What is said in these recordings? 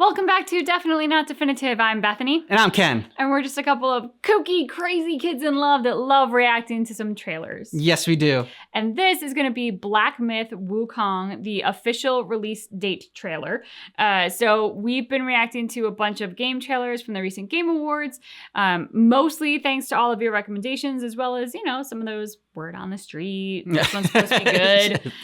Welcome back to Definitely Not Definitive. I'm Bethany. And I'm Ken. And we're just a couple of kooky, crazy kids in love that love reacting to some trailers. Yes, we do. And this is going to be Black Myth Wukong, the official release date trailer. So we've been reacting to a bunch of game trailers from the recent Game Awards, mostly thanks to all of your recommendations, as well as, some of those word on the street. This one's supposed to be good. People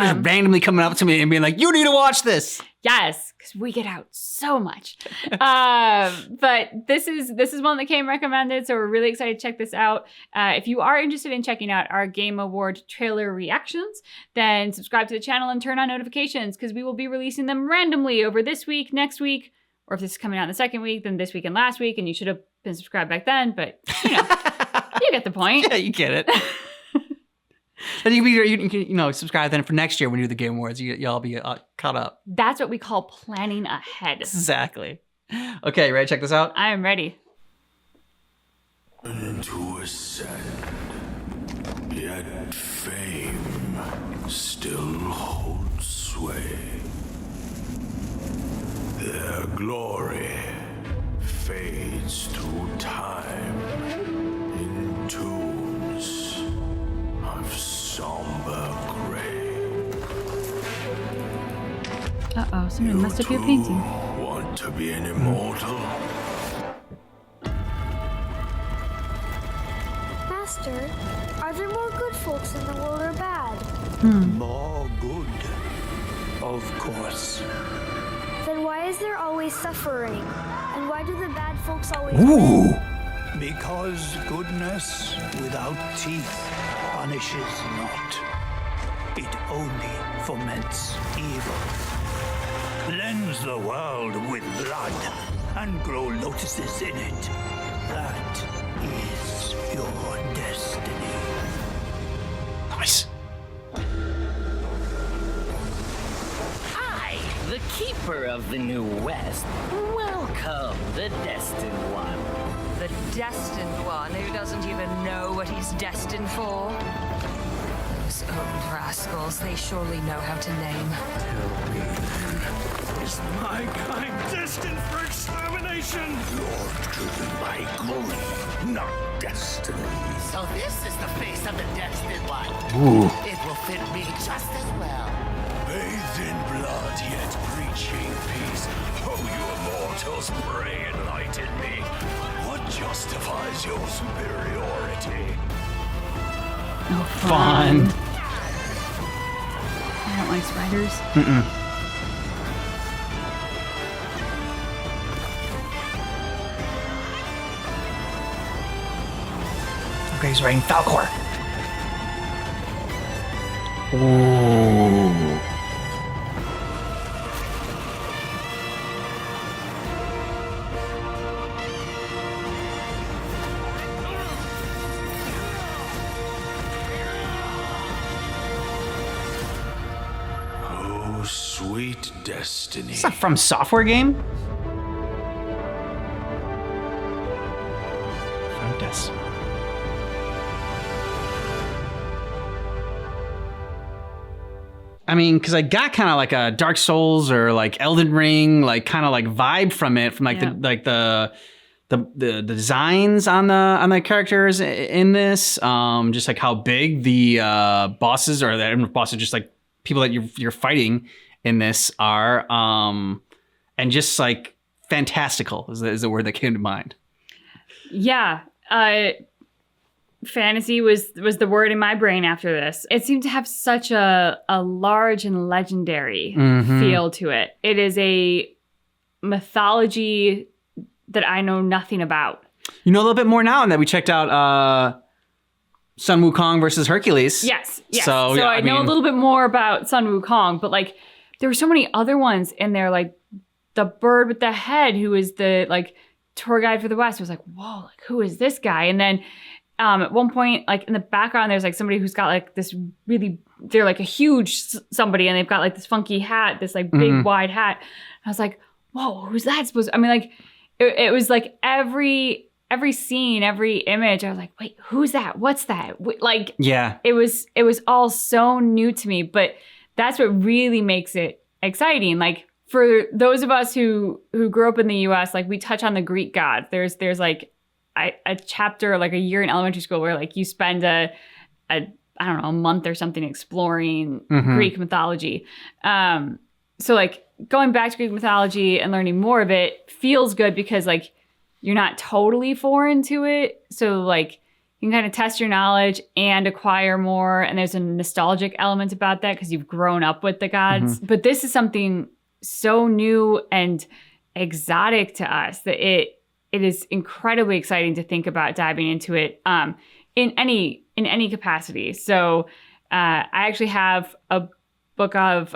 just randomly coming up to me and being like, you need to watch this. Yes, because we get out so much. But this is one that came recommended, so we're really excited to check this out. If you are interested in checking out our Game Award trailer reactions, then subscribe to the channel and turn on notifications, because we will be releasing them randomly over this week, next week, or if this is coming out in the second week, then this week and last week, and you should have been subscribed back then, but you get the point. Yeah, you get it. And you can subscribe then for next year when we do the Game Awards. Y'all be caught up. That's what we call planning ahead. Exactly. Okay, ready to check this out? I am ready. To ascend, yet fame still holds sway. Their glory fades through time in tombs of somber gray. Uh-oh, somebody messed up your painting. Want to be an immortal? Master, are there more good folks in the world or bad? More good, of course. Then why is there always suffering? And why do the bad folks always Ooh. win? Because goodness without teeth punishes not. It only foments evil. Cleanse the world with blood and grow lotuses in it. That is your destiny. Nice. I, the keeper of the New West, welcome the Destined One. The destined one who doesn't even know what he's destined for. Those old rascals, they surely know how to name. Tell me then, is my kind destined for extermination? You're driven by glory, not destiny. So this is the face of the Destined One. Ooh. It will fit me just as well. Bathed in blood, yet preaching peace. Oh, you immortals, pray enlighten me. What justifies your superiority? Oh, Fun. I don't like spiders. Okay, he's writing Falcor. Ooh. Oh, sweet destiny. It's not from software game? From Des. I mean, because I got kind of like a Dark Souls or like Elden Ring, like kind of like vibe from it, from like the designs on the characters in this, just like how big the bosses or the bosses, just like people that you're fighting in this are, and just like fantastical is the word that came to mind. Yeah. Fantasy was the word in my brain after this. It seemed to have such a large and legendary feel to it. It is a mythology that I know nothing about. You know a little bit more now, and that we checked out Sun Wukong versus Hercules. Yes. So yeah, I know a little bit more about Sun Wukong, but like there were so many other ones in there, like the bird with the head, who is the like tour guide for the West. I was like, whoa, like who is this guy? And then at one point, like in the background, there's like somebody who's got like this really, they're like a huge somebody, and they've got like this funky hat, this like big wide hat. And I was like, whoa, who's that supposed to? I mean, like it was like every scene, every image, I was like, wait, who's that? What's that? Like, yeah, it was all so new to me, but that's what really makes it exciting. Like for those of us who grew up in the U.S., like we touch on the Greek gods. There's like a chapter, like a year in elementary school where like you spend a I don't know, a month or something exploring Greek mythology. So like going back to Greek mythology and learning more of it feels good because like you're not totally foreign to it. So like you can kind of test your knowledge and acquire more. And there's a nostalgic element about that because you've grown up with the gods. But this is something so new and exotic to us that it is incredibly exciting to think about diving into it in any capacity. So I actually have a book of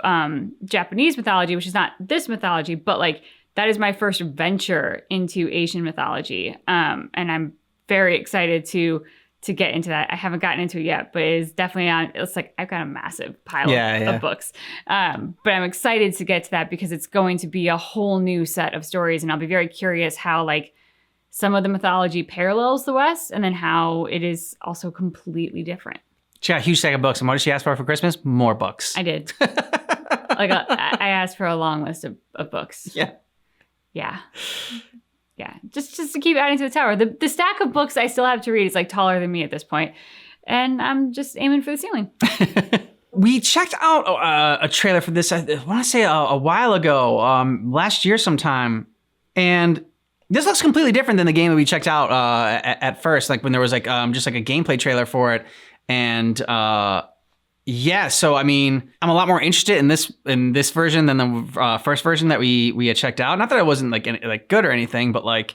Japanese mythology, which is not this mythology, but like that is my first venture into Asian mythology. And I'm very excited to get into that. I haven't gotten into it yet, but it's definitely on. It's like I've got a massive pile of books. But I'm excited to get to that because it's going to be a whole new set of stories. And I'll be very curious how like some of the mythology parallels the West and then how it is also completely different. She got a huge stack of books. And what did she ask for Christmas? More books. I did. I asked for a long list of books. Yeah. Yeah. Yeah. Just to keep adding to the tower. The stack of books I still have to read is like taller than me at this point. And I'm just aiming for the ceiling. We checked out a trailer for this, I want to say a while ago, last year sometime. And this looks completely different than the game that we checked out at first, like when there was like just like a gameplay trailer for it. And yeah, so I mean, I'm a lot more interested in this version than the first version that we had checked out. Not that it wasn't like good or anything, but like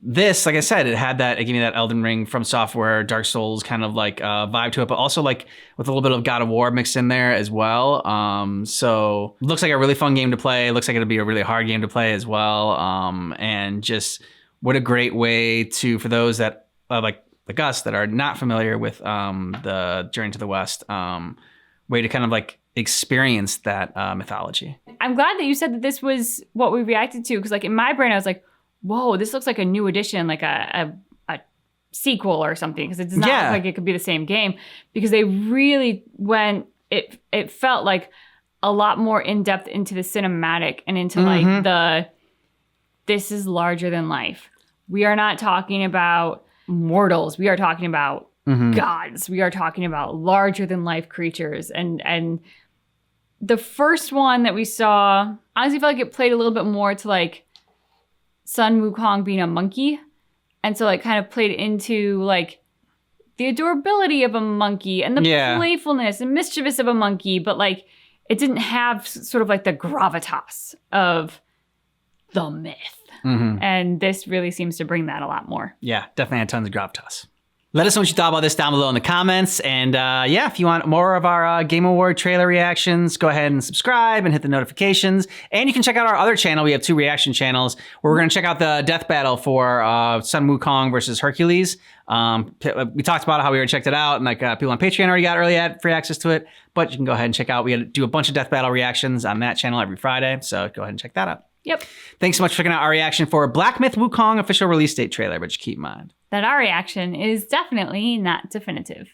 this, like I said, it gave me that Elden Ring from Software, Dark Souls kind of like vibe to it, but also like with a little bit of God of War mixed in there as well. So looks like a really fun game to play. Looks like it'll be a really hard game to play as well. And just what a great way to, for those that like us that are not familiar with the Journey to the West, way to kind of like experience that mythology. I'm glad that you said that this was what we reacted to because like in my brain I was like, whoa, this looks like a new edition, like a sequel or something, because it does not look like it could be the same game, because they really went, it felt like a lot more in-depth into the cinematic and into like this is larger than life. We are not talking about mortals. We are talking about gods. We are talking about larger than life creatures. And the first one that we saw, honestly felt like it played a little bit more to like Sun Wukong being a monkey. And so like kind of played into like the adorability of a monkey and the playfulness and mischievous of a monkey. But like it didn't have sort of like the gravitas of the myth. And this really seems to bring that a lot more. Yeah, definitely had tons of gravitas. Let us know what you thought about this down below in the comments. And yeah, if you want more of our Game Award trailer reactions, go ahead and subscribe and hit the notifications. And you can check out our other channel. We have 2 reaction channels where we're going to check out the death battle for Sun Wukong versus Hercules. We talked about how we already checked it out, and like people on Patreon already got free access to it. But you can go ahead and check out. We do a bunch of death battle reactions on that channel every Friday. So go ahead and check that out. Yep. Thanks so much for checking out our reaction for Black Myth Wukong official release date trailer, but just keep in mind that our reaction is definitely not definitive.